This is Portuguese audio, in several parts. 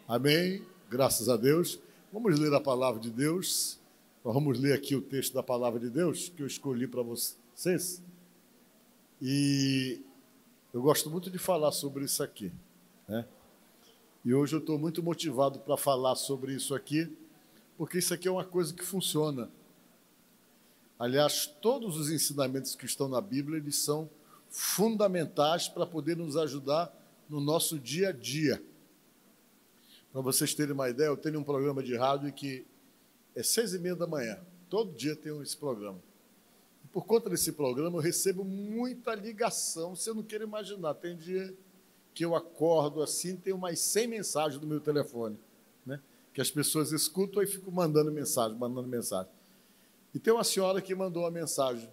Amém? Graças a Deus. Vamos ler a palavra de Deus. Nós vamos ler aqui o texto da palavra de Deus que eu escolhi para vocês. E eu gosto muito de falar sobre isso aqui, né? E hoje eu estou muito motivado para falar sobre isso aqui, porque isso aqui é uma coisa que funciona. Aliás, todos os ensinamentos que estão na Bíblia, eles são fundamentais para poder nos ajudar no nosso dia a dia. Para vocês terem uma ideia, eu tenho um programa de rádio que é 6h30 da manhã. Todo dia tem esse programa. E por conta desse programa, eu recebo muita ligação. Você não quer imaginar. Tem dia que eu acordo assim, tem umas 100 mensagens no meu telefone, né? Que as pessoas escutam e ficam mandando mensagem. E tem uma senhora que mandou uma mensagem.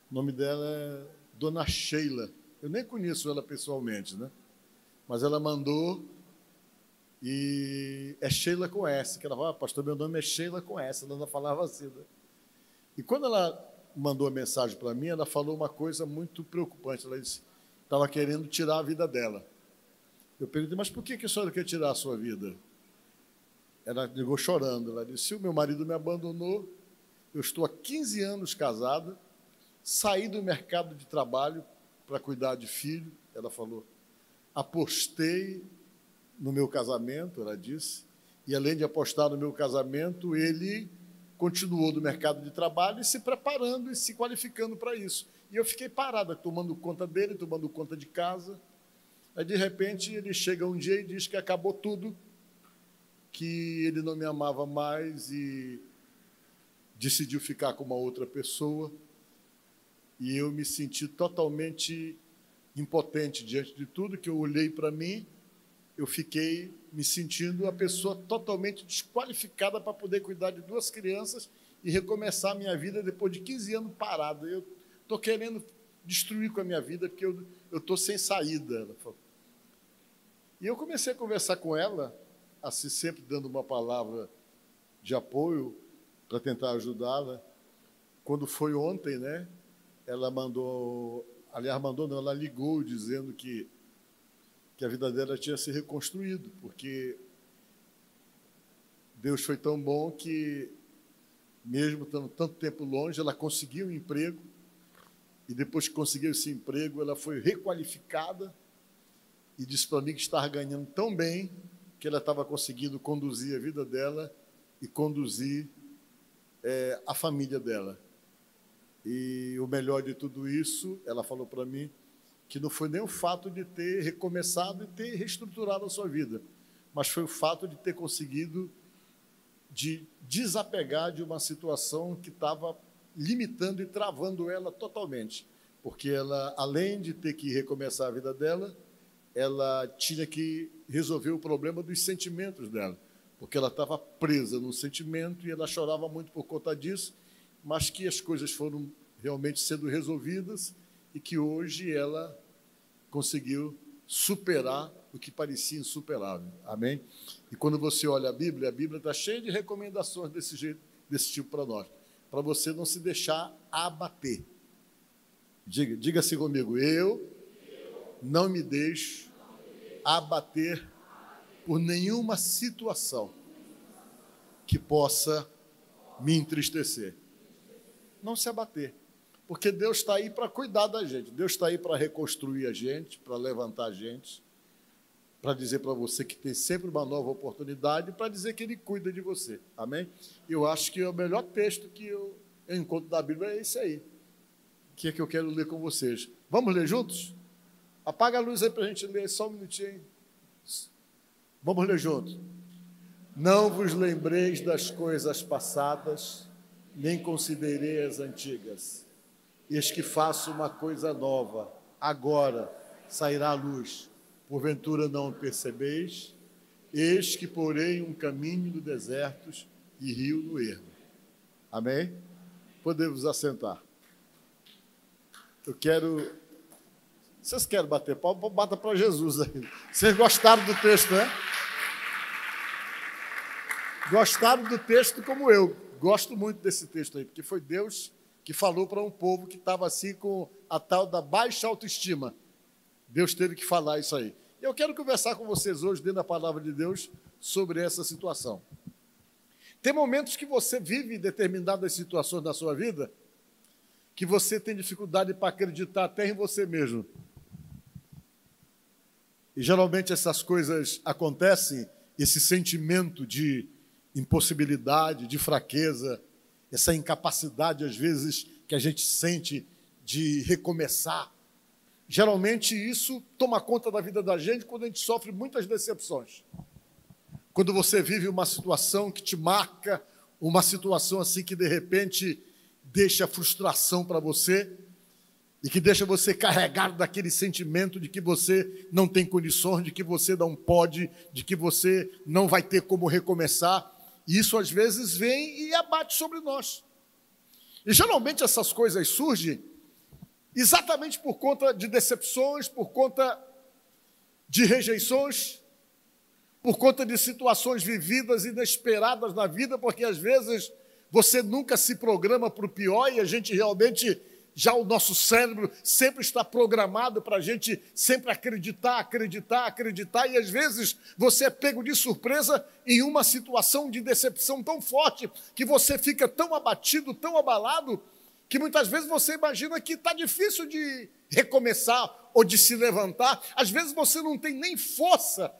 O nome dela é Dona Sheila. Eu nem conheço ela pessoalmente, né? Mas ela mandou... E é Sheila com S, que ela falava, pastor, meu nome é Sheila com S, ela não falava assim, né? E quando ela mandou a mensagem para mim, ela falou uma coisa muito preocupante. Ela disse, estava querendo tirar a vida dela. Eu perguntei, mas por que a senhora quer tirar a sua vida? Ela ligou chorando, ela disse, o meu marido me abandonou, eu estou há 15 anos casada, saí do mercado de trabalho para cuidar de filho, ela falou, apostei no meu casamento, ela disse, e além de apostar no meu casamento, ele continuou no mercado de trabalho e se preparando e se qualificando para isso. E eu fiquei parada, tomando conta dele, tomando conta de casa. Aí, de repente, ele chega um dia e diz que acabou tudo, que ele não me amava mais e decidiu ficar com uma outra pessoa. E eu me senti totalmente impotente diante de tudo, que eu olhei para mim, eu fiquei me sentindo a pessoa totalmente desqualificada para poder cuidar de 2 crianças e recomeçar a minha vida depois de 15 anos parada. Eu estou querendo destruir com a minha vida porque eu estou sem saída. Ela falou. E eu comecei a conversar com ela, assim, sempre dando uma palavra de apoio para tentar ajudá-la. Quando foi ontem, né, ela ela ligou dizendo que a vida dela tinha se reconstruído, porque Deus foi tão bom que, mesmo estando tanto tempo longe, ela conseguiu um emprego, e depois que conseguiu esse emprego, ela foi requalificada, e disse para mim que estava ganhando tão bem, que ela estava conseguindo conduzir a vida dela e conduzir a família dela. E o melhor de tudo isso, ela falou para mim, que não foi nem o fato de ter recomeçado e ter reestruturado a sua vida, mas foi o fato de ter conseguido de desapegar de uma situação que estava limitando e travando ela totalmente, porque ela, além de ter que recomeçar a vida dela, ela tinha que resolver o problema dos sentimentos dela, porque ela estava presa no sentimento e ela chorava muito por conta disso, mas que as coisas foram realmente sendo resolvidas e que hoje ela conseguiu superar o que parecia insuperável. Amém? E quando você olha a Bíblia está cheia de recomendações desse tipo para nós, para você não se deixar abater. Diga assim comigo, eu não me deixo abater por nenhuma situação que possa me entristecer. Não se abater. Porque Deus está aí para cuidar da gente, Deus está aí para reconstruir a gente, para levantar a gente, para dizer para você que tem sempre uma nova oportunidade, para dizer que Ele cuida de você. Amém? Eu acho que o melhor texto que eu encontro da Bíblia é esse aí, que é que eu quero ler com vocês. Vamos ler juntos? Apaga a luz aí para a gente ler, só um minutinho. Vamos ler juntos. Não vos lembreis das coisas passadas, nem considerei as antigas. Eis que faço uma coisa nova, agora sairá a luz. Porventura não percebeis? Eis que porei um caminho no deserto e rio no ermo. Amém? Podemos assentar. Eu quero... Vocês querem bater palma? Bata para Jesus aí. Vocês gostaram do texto, né? Gostaram do texto como eu. Gosto muito desse texto aí, porque foi Deus que falou para um povo que estava assim com a tal da baixa autoestima. Deus teve que falar isso aí. Eu quero conversar com vocês hoje, dentro da palavra de Deus, sobre essa situação. Tem momentos que você vive determinadas situações da sua vida que você tem dificuldade para acreditar até em você mesmo. E geralmente essas coisas acontecem, esse sentimento de impossibilidade, de fraqueza, essa incapacidade, às vezes, que a gente sente de recomeçar. Geralmente isso toma conta da vida da gente quando a gente sofre muitas decepções. Quando você vive uma situação que te marca, uma situação assim que de repente deixa frustração para você e que deixa você carregado daquele sentimento de que você não tem condições, de que você não pode, de que você não vai ter como recomeçar. E isso às vezes vem e abate sobre nós. E geralmente essas coisas surgem exatamente por conta de decepções, por conta de rejeições, por conta de situações vividas inesperadas na vida, porque às vezes você nunca se programa para o pior e a gente realmente, já o nosso cérebro sempre está programado para a gente sempre acreditar, e às vezes você é pego de surpresa em uma situação de decepção tão forte que você fica tão abatido, tão abalado, que muitas vezes você imagina que está difícil de recomeçar ou de se levantar. Às vezes você não tem nem força,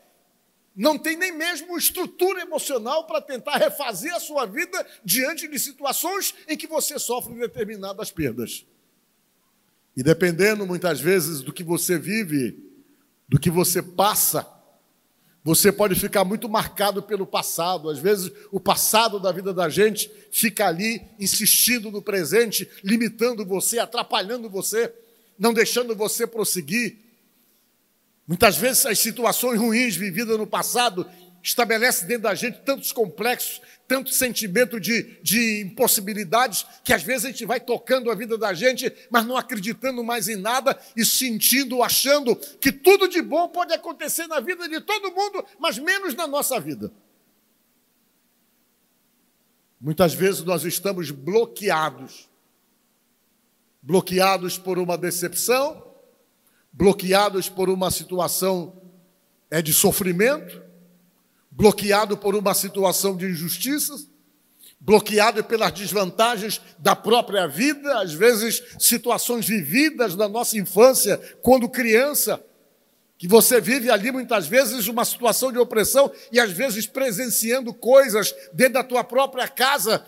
não tem nem mesmo estrutura emocional para tentar refazer a sua vida diante de situações em que você sofre determinadas perdas. E dependendo, muitas vezes, do que você vive, do que você passa, você pode ficar muito marcado pelo passado. Às vezes, o passado da vida da gente fica ali, insistindo no presente, limitando você, atrapalhando você, não deixando você prosseguir. Muitas vezes, as situações ruins vividas no passado estabelecem dentro da gente tantos complexos, tanto sentimento de impossibilidades, que às vezes a gente vai tocando a vida da gente, mas não acreditando mais em nada e sentindo, achando que tudo de bom pode acontecer na vida de todo mundo, mas menos na nossa vida. Muitas vezes nós estamos bloqueados por uma decepção, bloqueados por uma situação de sofrimento, bloqueado por uma situação de injustiças, bloqueado pelas desvantagens da própria vida, às vezes situações vividas na nossa infância, quando criança, que você vive ali muitas vezes uma situação de opressão e às vezes presenciando coisas dentro da tua própria casa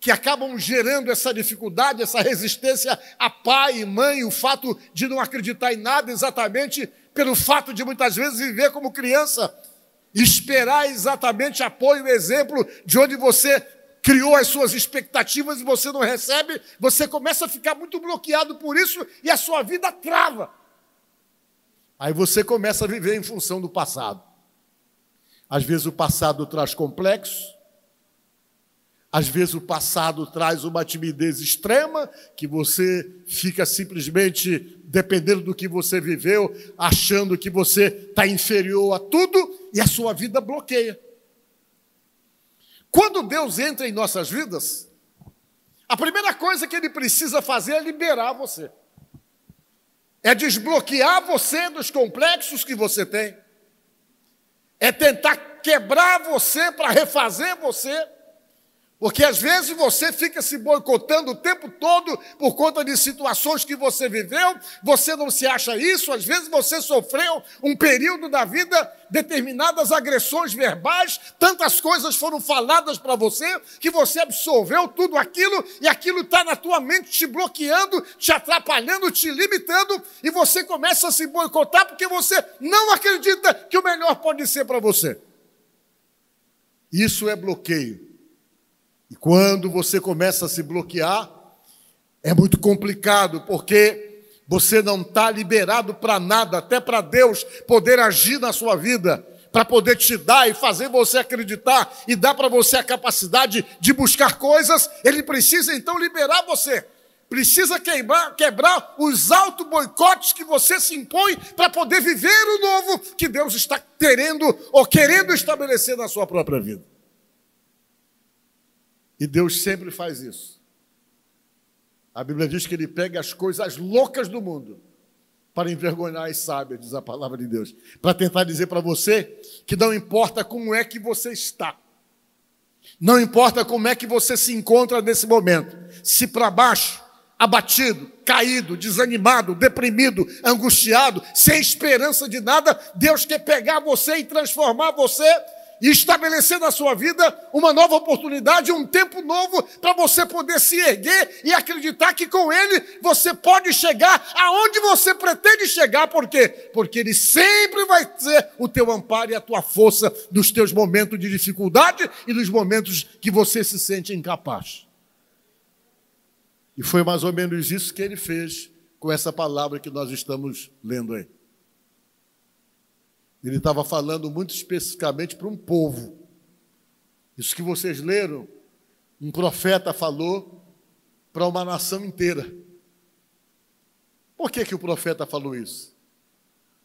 que acabam gerando essa dificuldade, essa resistência a pai e mãe, o fato de não acreditar em nada exatamente pelo fato de muitas vezes viver como criança, esperar exatamente apoio e exemplo de onde você criou as suas expectativas e você não recebe, você começa a ficar muito bloqueado por isso e a sua vida trava. Aí você começa a viver em função do passado. Às vezes o passado traz complexos, às vezes o passado traz uma timidez extrema, que você fica simplesmente, dependendo do que você viveu, achando que você está inferior a tudo e a sua vida bloqueia. Quando Deus entra em nossas vidas, a primeira coisa que Ele precisa fazer é liberar você. É desbloquear você dos complexos que você tem. É tentar quebrar você para refazer você. Porque às vezes você fica se boicotando o tempo todo por conta de situações que você viveu, você não se acha isso, às vezes você sofreu um período da vida, determinadas agressões verbais, tantas coisas foram faladas para você, que você absorveu tudo aquilo, e aquilo está na tua mente te bloqueando, te atrapalhando, te limitando, e você começa a se boicotar porque você não acredita que o melhor pode ser para você. Isso é bloqueio. E quando você começa a se bloquear, é muito complicado, porque você não está liberado para nada, até para Deus poder agir na sua vida, para poder te dar e fazer você acreditar e dar para você a capacidade de buscar coisas. Ele precisa então liberar você, precisa quebrar os auto-boicotes que você se impõe para poder viver o novo que Deus está querendo estabelecer na sua própria vida. E Deus sempre faz isso. A Bíblia diz que Ele pega as coisas loucas do mundo para envergonhar as sábias, diz a palavra de Deus. Para tentar dizer para você que não importa como é que você está, não importa como é que você se encontra nesse momento, se para baixo, abatido, caído, desanimado, deprimido, angustiado, sem esperança de nada, Deus quer pegar você e transformar você e estabelecer na sua vida uma nova oportunidade, um tempo novo para você poder se erguer e acreditar que com Ele você pode chegar aonde você pretende chegar. Por quê? Porque Ele sempre vai ser o teu amparo e a tua força nos teus momentos de dificuldade e nos momentos que você se sente incapaz. E foi mais ou menos isso que Ele fez com essa palavra que nós estamos lendo aí. Ele estava falando muito especificamente para um povo. Isso que vocês leram, um profeta falou para uma nação inteira. Por que o profeta falou isso?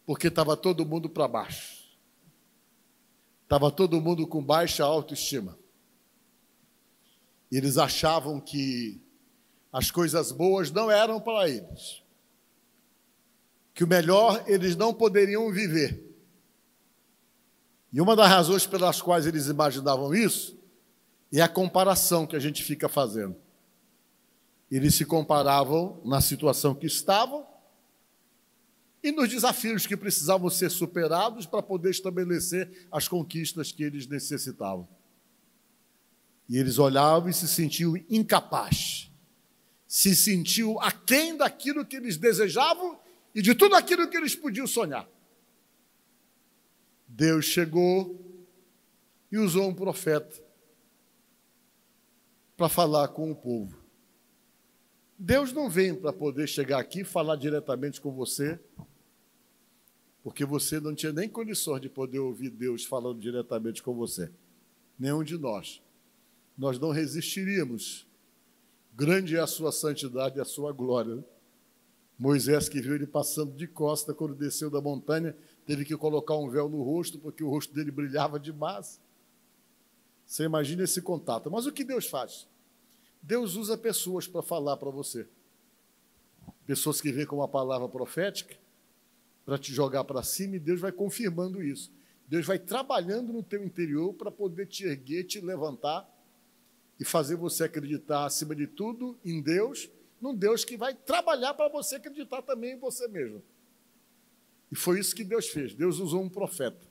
Porque estava todo mundo para baixo. Estava todo mundo com baixa autoestima. Eles achavam que as coisas boas não eram para eles. Que o melhor eles não poderiam viver. E uma das razões pelas quais eles imaginavam isso é a comparação que a gente fica fazendo. Eles se comparavam na situação que estavam e nos desafios que precisavam ser superados para poder estabelecer as conquistas que eles necessitavam. E eles olhavam e se sentiam incapazes, se sentiam aquém daquilo que eles desejavam e de tudo aquilo que eles podiam sonhar. Deus chegou e usou um profeta para falar com o povo. Deus não vem para poder chegar aqui e falar diretamente com você, porque você não tinha nem condições de poder ouvir Deus falando diretamente com você. Nenhum de nós. Nós não resistiríamos. Grande é a sua santidade e a sua glória, né? Moisés, que viu ele passando de costa quando desceu da montanha, teve que colocar um véu no rosto, porque o rosto dele brilhava demais. Você imagina esse contato. Mas o que Deus faz? Deus usa pessoas para falar para você. Pessoas que vêm com uma palavra profética para te jogar para cima, e Deus vai confirmando isso. Deus vai trabalhando no teu interior para poder te erguer, te levantar e fazer você acreditar, acima de tudo, em Deus, num Deus que vai trabalhar para você acreditar também em você mesmo. E foi isso que Deus fez. Deus usou um profeta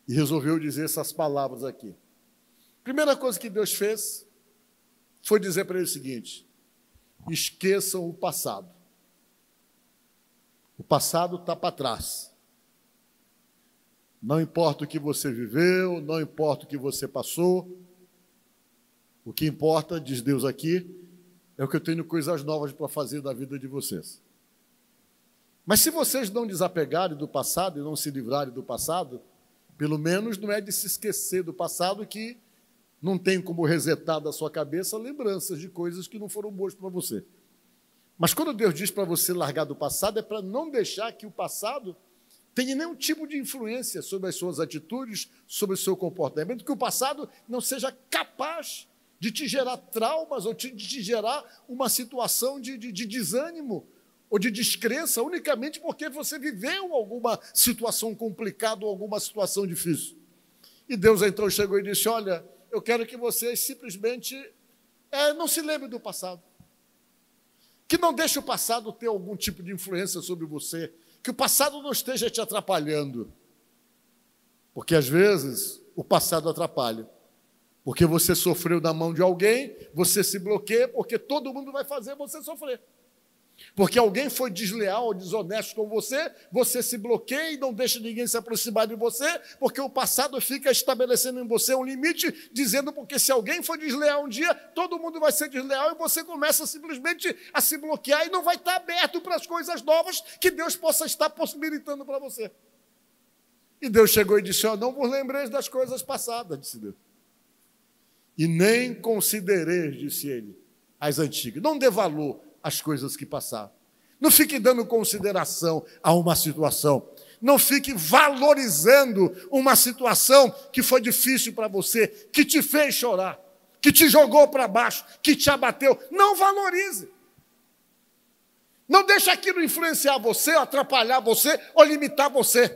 e resolveu dizer essas palavras aqui. Primeira coisa que Deus fez foi dizer para ele o seguinte: esqueçam o passado. O passado está para trás. Não importa o que você viveu, não importa o que você passou. O que importa, diz Deus aqui, é que eu tenho coisas novas para fazer da vida de vocês. Mas se vocês não desapegarem do passado e não se livrarem do passado, pelo menos não é de se esquecer do passado, que não tem como resetar da sua cabeça lembranças de coisas que não foram boas para você. Mas quando Deus diz para você largar do passado, é para não deixar que o passado tenha nenhum tipo de influência sobre as suas atitudes, sobre o seu comportamento, que o passado não seja capaz de te gerar traumas ou de te gerar uma situação de desânimo ou de descrença, unicamente porque você viveu alguma situação complicada ou alguma situação difícil. E Deus então chegou e disse: olha, eu quero que vocês simplesmente não se lembrem do passado. Que não deixe o passado ter algum tipo de influência sobre você. Que o passado não esteja te atrapalhando. Porque às vezes o passado atrapalha. Porque você sofreu na mão de alguém, você se bloqueia, porque todo mundo vai fazer você sofrer. Porque alguém foi desleal ou desonesto com você, você se bloqueia e não deixa ninguém se aproximar de você, porque o passado fica estabelecendo em você um limite, dizendo porque se alguém for desleal um dia, todo mundo vai ser desleal e você começa simplesmente a se bloquear e não vai estar aberto para as coisas novas que Deus possa estar possibilitando para você. E Deus chegou e disse: não vos lembreis das coisas passadas, disse Deus. E nem considereis, disse ele, as antigas. Não dê valor às coisas que passaram. Não fique dando consideração a uma situação. Não fique valorizando uma situação que foi difícil para você, que te fez chorar, que te jogou para baixo, que te abateu. Não valorize. Não deixe aquilo influenciar você, atrapalhar você ou limitar você.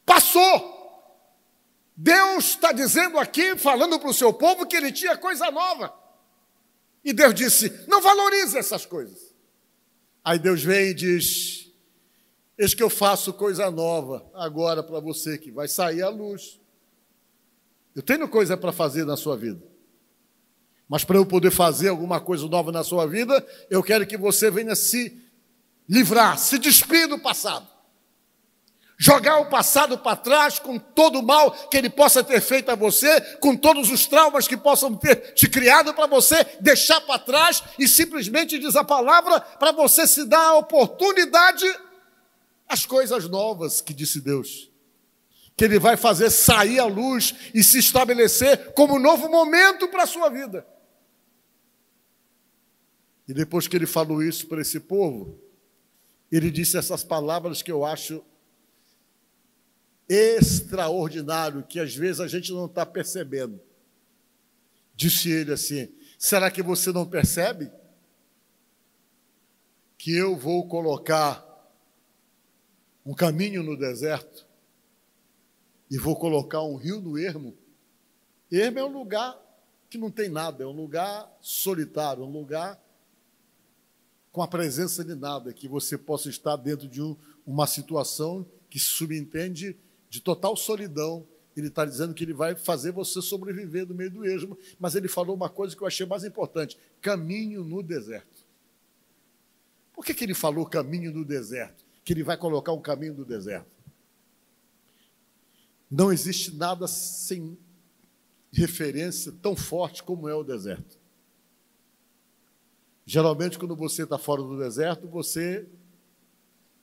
Passou. Deus está dizendo aqui, falando para o seu povo, que ele tinha coisa nova. E Deus disse, não valorize essas coisas. Aí Deus vem e diz, eis que eu faço coisa nova agora para você, que vai sair à luz. Eu tenho coisa para fazer na sua vida. Mas para eu poder fazer alguma coisa nova na sua vida, eu quero que você venha se livrar, se despir do passado. Jogar o passado para trás com todo o mal que ele possa ter feito a você, com todos os traumas que possam ter te criado para você deixar para trás e simplesmente diz a palavra para você se dar a oportunidade às coisas novas que disse Deus. Que ele vai fazer sair à luz e se estabelecer como um novo momento para a sua vida. E depois que ele falou isso para esse povo, ele disse essas palavras que eu acho extraordinário, que às vezes a gente não está percebendo. Disse ele assim, será que você não percebe? Que eu vou colocar um caminho no deserto e vou colocar um rio no ermo. Ermo é um lugar que não tem nada, é um lugar solitário, um lugar com a presença de nada, que você possa estar dentro de uma situação que se subentende de total solidão. Ele está dizendo que ele vai fazer você sobreviver no meio do ermo, mas ele falou uma coisa que eu achei mais importante, caminho no deserto. Por que ele falou caminho no deserto? Que ele vai colocar um caminho no deserto. Não existe nada sem referência tão forte como é o deserto. Geralmente, quando você está fora do deserto, você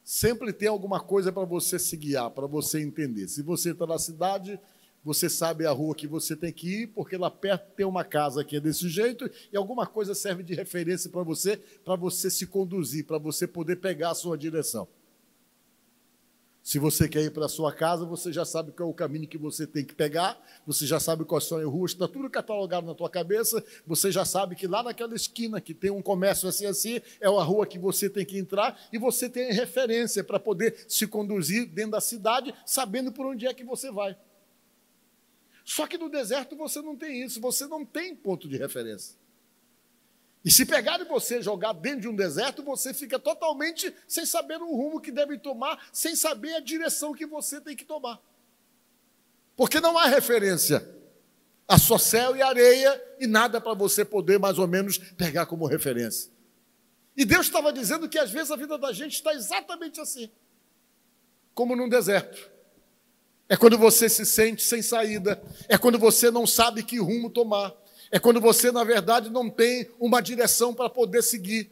sempre tem alguma coisa para você se guiar, para você entender. Se você está na cidade, você sabe a rua que você tem que ir, porque lá perto tem uma casa que é desse jeito, e alguma coisa serve de referência para você se conduzir, para você poder pegar a sua direção. Se você quer ir para a sua casa, você já sabe qual é o caminho que você tem que pegar, você já sabe quais são as ruas, está tudo catalogado na tua cabeça, você já sabe que lá naquela esquina que tem um comércio assim, é a rua que você tem que entrar, e você tem referência para poder se conduzir dentro da cidade, sabendo por onde é que você vai. Só que no deserto você não tem isso, você não tem ponto de referência. E se pegarem você e jogar dentro de um deserto, você fica totalmente sem saber o rumo que deve tomar, sem saber a direção que você tem que tomar. Porque não há referência. Há só céu e areia e nada para você poder mais ou menos pegar como referência. E Deus estava dizendo que às vezes a vida da gente está exatamente assim, como num deserto. É quando você se sente sem saída, é quando você não sabe que rumo tomar. É quando você, na verdade, não tem uma direção para poder seguir.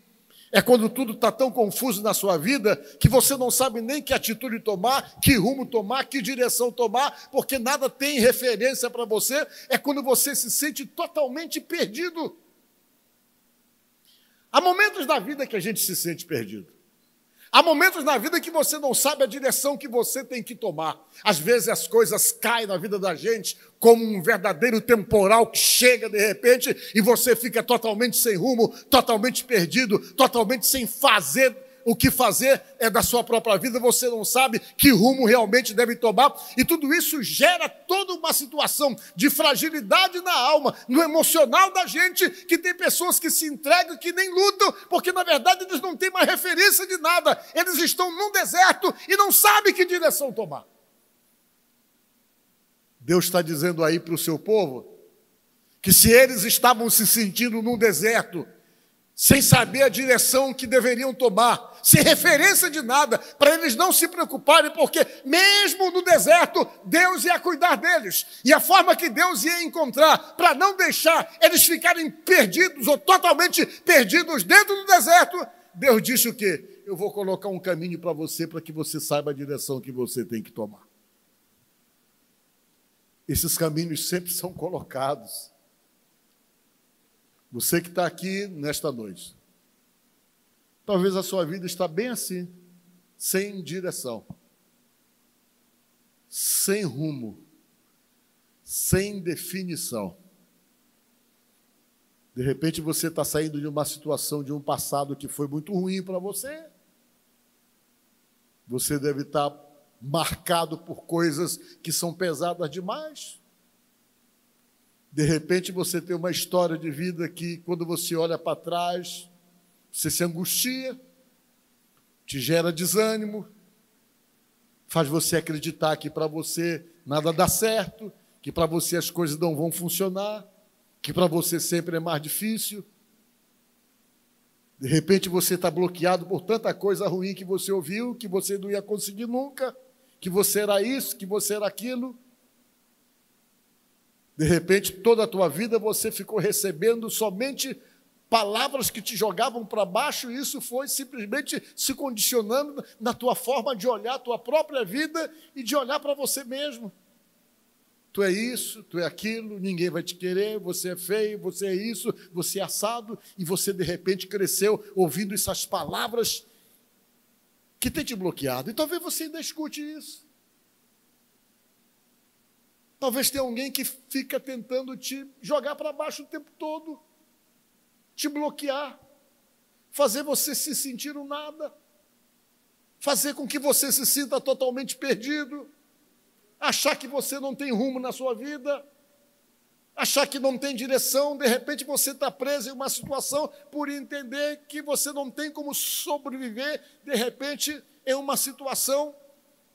É quando tudo está tão confuso na sua vida que você não sabe nem que atitude tomar, que rumo tomar, que direção tomar, porque nada tem referência para você. É quando você se sente totalmente perdido. Há momentos da vida que a gente se sente perdido. Há momentos na vida que você não sabe a direção que você tem que tomar. Às vezes as coisas caem na vida da gente como um verdadeiro temporal que chega de repente e você fica totalmente sem rumo, totalmente perdido, totalmente sem fazer o que fazer da sua própria vida, você não sabe que rumo realmente deve tomar, e tudo isso gera toda uma situação de fragilidade na alma, no emocional da gente, que tem pessoas que se entregam, que nem lutam, porque na verdade eles não têm mais referência de nada, eles estão num deserto e não sabem que direção tomar. Deus está dizendo aí para o seu povo, que se eles estavam se sentindo num deserto, sem saber a direção que deveriam tomar, sem referência de nada, para eles não se preocuparem, porque mesmo no deserto, Deus ia cuidar deles. E a forma que Deus ia encontrar para não deixar eles ficarem perdidos ou totalmente perdidos dentro do deserto, Deus disse o quê? Eu vou colocar um caminho para que você saiba a direção que você tem que tomar. Esses caminhos sempre são colocados. Você que está aqui nesta noite, talvez a sua vida está bem assim, sem direção, sem rumo, sem definição. De repente você está saindo de uma situação, de um passado que foi muito ruim para você. Você deve estar marcado por coisas que são pesadas demais. De repente você tem uma história de vida que, quando você olha para trás, você se angustia, te gera desânimo, faz você acreditar que para você nada dá certo, que para você as coisas não vão funcionar, que para você sempre é mais difícil. De repente você está bloqueado por tanta coisa ruim que você ouviu, que você não ia conseguir nunca, que você era isso, que você era aquilo. De repente, toda a tua vida você ficou recebendo somente palavras que te jogavam para baixo, e isso foi simplesmente se condicionando na tua forma de olhar a tua própria vida e de olhar para você mesmo. Tu é isso, tu é aquilo, ninguém vai te querer, você é feio, você é isso, você é assado, e você de repente cresceu ouvindo essas palavras que tem te bloqueado. E talvez você ainda escute isso. Talvez tenha alguém que fica tentando te jogar para baixo o tempo todo, te bloquear, fazer você se sentir um nada, fazer com que você se sinta totalmente perdido, achar que você não tem rumo na sua vida, achar que não tem direção. De repente você está preso em uma situação por entender que você não tem como sobreviver, de repente em uma situação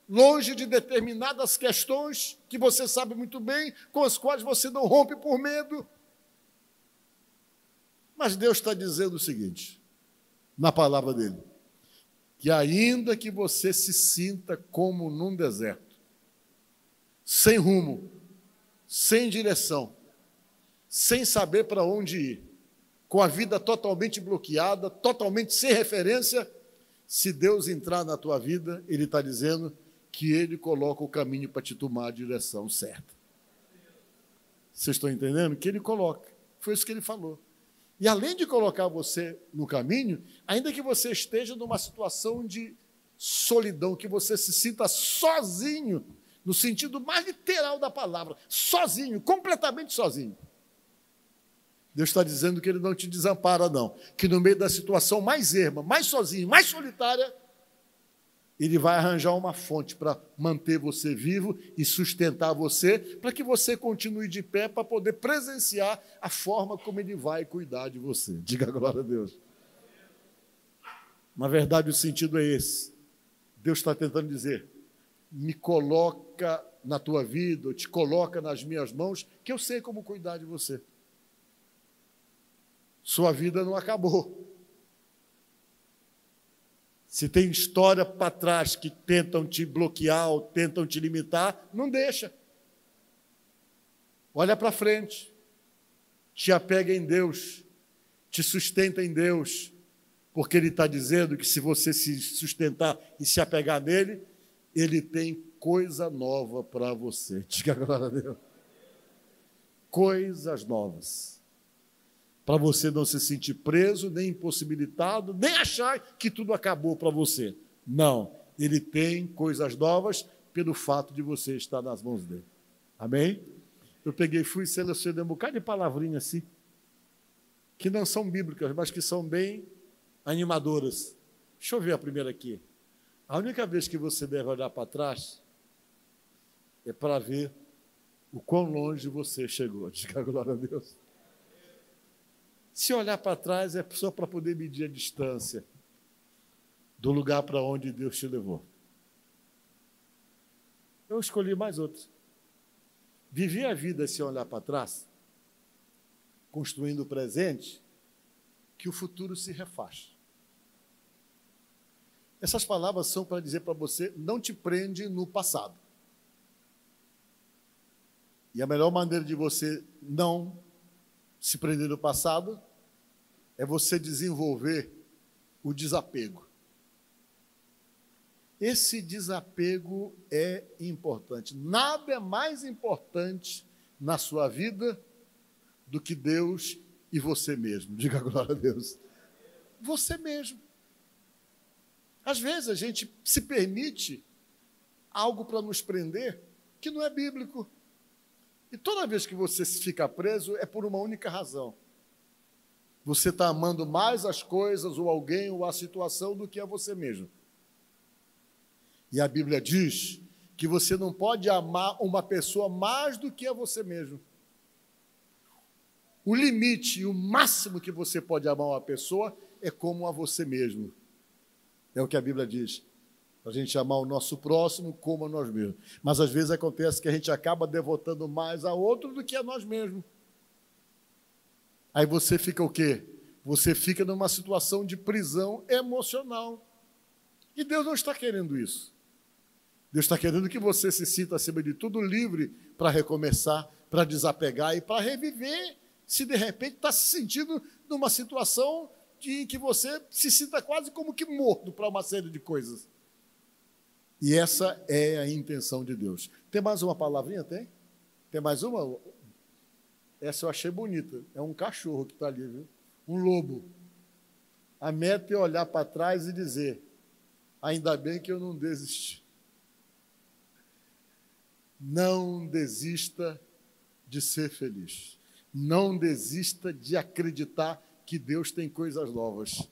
longe de determinadas questões que você sabe muito bem, com as quais você não rompe por medo. Mas Deus está dizendo o seguinte, na palavra dele, que ainda que você se sinta como num deserto, sem rumo, sem direção, sem saber para onde ir, com a vida totalmente bloqueada, totalmente sem referência, se Deus entrar na tua vida, Ele está dizendo que Ele coloca o caminho para te tomar a direção certa. Vocês estão entendendo? Que Ele coloca. Foi isso que Ele falou. E além de colocar você no caminho, ainda que você esteja numa situação de solidão, que você se sinta sozinho, no sentido mais literal da palavra, sozinho, completamente sozinho. Deus está dizendo que Ele não te desampara, não. Que no meio da situação mais erma, mais sozinho, mais solitária, Ele vai arranjar uma fonte para manter você vivo e sustentar você, para que você continue de pé, para poder presenciar a forma como Ele vai cuidar de você. Diga glória a Deus. Na verdade, o sentido é esse. Deus está tentando dizer, me coloca na tua vida, te coloca nas minhas mãos, que eu sei como cuidar de você. Sua vida não acabou. Se tem história para trás que tentam te bloquear ou tentam te limitar, não deixa. Olha para frente. Te apega em Deus. Te sustenta em Deus. Porque Ele está dizendo que se você se sustentar e se apegar nele, Ele tem coisa nova para você. Diga glória a Deus. Coisas novas. Para você não se sentir preso, nem impossibilitado, nem achar que tudo acabou para você. Não, Ele tem coisas novas pelo fato de você estar nas mãos dEle. Amém? Eu fui selecionando um bocado de palavrinhas assim, que não são bíblicas, mas que são bem animadoras. Deixa eu ver a primeira aqui. A única vez que você deve olhar para trás é para ver o quão longe você chegou. Diga glória a Deus. Se olhar para trás é só para poder medir a distância do lugar para onde Deus te levou. Eu escolhi mais outro. Viver a vida sem olhar para trás, construindo o presente, que o futuro se refaz. Essas palavras são para dizer para você, não te prende no passado. E a melhor maneira de você não se prender no passado é você desenvolver o desapego. Esse desapego é importante. Nada é mais importante na sua vida do que Deus e você mesmo. Diga glória a Deus. Você mesmo. Às vezes a gente se permite algo para nos prender que não é bíblico. E toda vez que você fica preso é por uma única razão. você está amando mais as coisas, ou alguém, ou a situação, do que a você mesmo. E a Bíblia diz que você não pode amar uma pessoa mais do que a você mesmo. O limite, o máximo que você pode amar uma pessoa é como a você mesmo. É o que a Bíblia diz. A gente amar o nosso próximo como a nós mesmos. Mas às vezes acontece que a gente acaba devotando mais a outro do que a nós mesmos. Aí você fica o quê? Você fica numa situação de prisão emocional. E Deus não está querendo isso. Deus está querendo que você se sinta, acima de tudo, livre para recomeçar, para desapegar e para reviver, se de repente está se sentindo numa situação em que você se sinta quase como que morto para uma série de coisas. E essa é a intenção de Deus. Tem mais uma palavrinha? Tem? Tem mais uma? Essa eu achei bonita. É um cachorro que está ali, viu? Um lobo. A meta é olhar para trás e dizer: ainda bem que eu não desisti. Não desista de ser feliz. Não desista de acreditar que Deus tem coisas novas.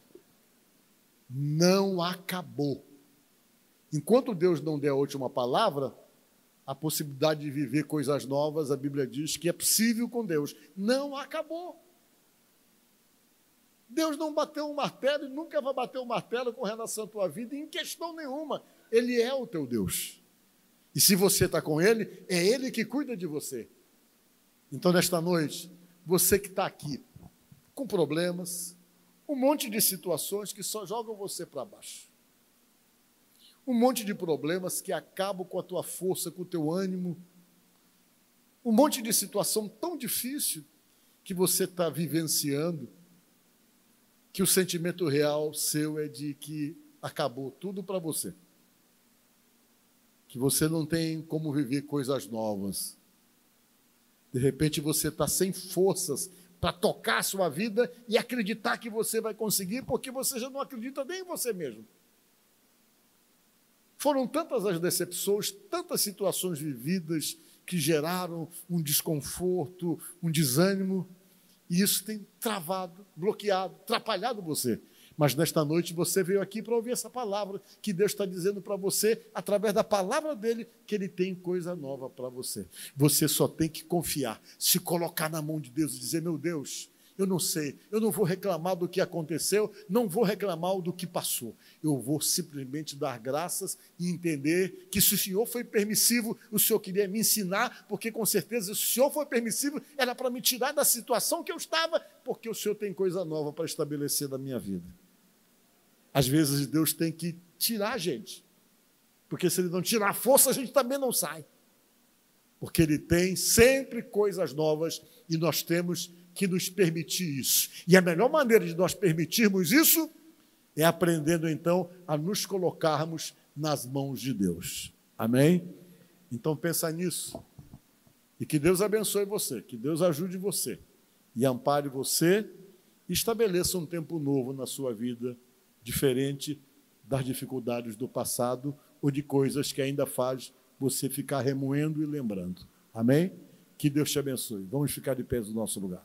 Não acabou. Enquanto Deus não der a última palavra, a possibilidade de viver coisas novas, a Bíblia diz que é possível com Deus. Não acabou. Deus não bateu um martelo e nunca vai bater um martelo com relação à tua vida em questão nenhuma. Ele é o teu Deus. E se você está com Ele, é Ele que cuida de você. Então, nesta noite, você que está aqui com problemas, um monte de situações que só jogam você para baixo, um monte de problemas que acabam com a tua força, com o teu ânimo, um monte de situação tão difícil que você está vivenciando, que o sentimento real seu é de que acabou tudo para você, que você não tem como viver coisas novas. De repente você está sem forças para tocar a sua vida e acreditar que você vai conseguir, porque você já não acredita nem em você mesmo. Foram tantas as decepções, tantas situações vividas que geraram um desconforto, um desânimo, e isso tem travado, bloqueado, atrapalhado você. Mas nesta noite você veio aqui para ouvir essa palavra que Deus está dizendo para você, através da palavra dele, que ele tem coisa nova para você. Você só tem que confiar, se colocar na mão de Deus e dizer: meu Deus, eu não sei, eu não vou reclamar do que aconteceu, não vou reclamar do que passou. Eu vou simplesmente dar graças e entender que se o Senhor foi permissivo, o Senhor queria me ensinar, porque com certeza se o Senhor foi permissivo, era para me tirar da situação que eu estava, porque o Senhor tem coisa nova para estabelecer na minha vida. Às vezes Deus tem que tirar a gente, porque se Ele não tirar a força, a gente também não sai. Porque Ele tem sempre coisas novas e nós temos que nos permitir isso. E a melhor maneira de nós permitirmos isso é aprendendo, então, a nos colocarmos nas mãos de Deus. Amém? Então, pensa nisso. E que Deus abençoe você, que Deus ajude você e ampare você e estabeleça um tempo novo na sua vida, diferente das dificuldades do passado ou de coisas que ainda faz você ficar remoendo e lembrando. Amém? Que Deus te abençoe. Vamos ficar de pé no nosso lugar.